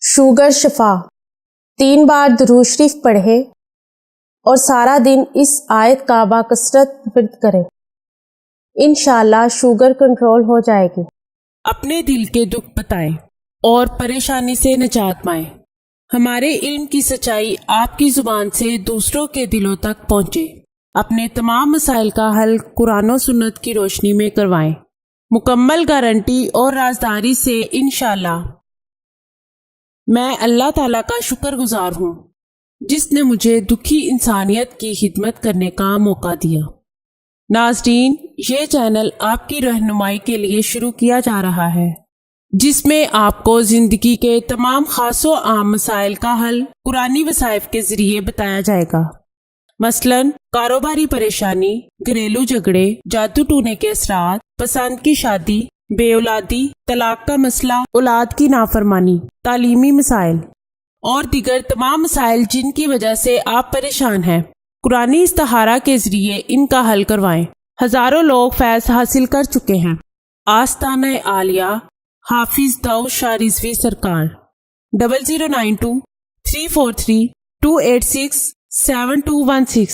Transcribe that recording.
Sugar شفا 3 بار درود شریف پڑھیں اور سارا دن اس آیت کا باکثرت ورد کریں، انشاءاللہ شوگر کنٹرول ہو جائے گی۔ اپنے دل کے دکھ بتائیں اور پریشانی سے نجات پائیں۔ ہمارے علم کی سچائی آپ کی زبان سے دوسروں کے دلوں تک پہنچے۔ اپنے تمام مسائل کا حل قرآن و سنت کی روشنی میں کروائیں، مکمل گارنٹی اور رازداری سے انشاءاللہ۔ میں اللہ تعالیٰ کا شکر گزار ہوں جس نے مجھے دکھی انسانیت کی خدمت کرنے کا موقع دیا۔ ناظرین، یہ چینل آپ کی رہنمائی کے لیے شروع کیا جا رہا ہے، جس میں آپ کو زندگی کے تمام خاص و عام مسائل کا حل قرآنی وظائف کے ذریعے بتایا جائے گا۔ مثلاً کاروباری پریشانی، گھریلو جھگڑے، جادو ٹونے کے اثرات، پسند کی شادی، بے اولادی، طلاق کا مسئلہ، اولاد کی نافرمانی، تعلیمی مسائل اور دیگر تمام مسائل جن کی وجہ سے آپ پریشان ہیں، قرآنی استخارہ کے ذریعے ان کا حل کروائیں۔ ہزاروں لوگ فیض حاصل کر چکے ہیں۔ آستانہ عالیہ حافظ داؤد شاہ رضوی سرکار 0092 343 286 7216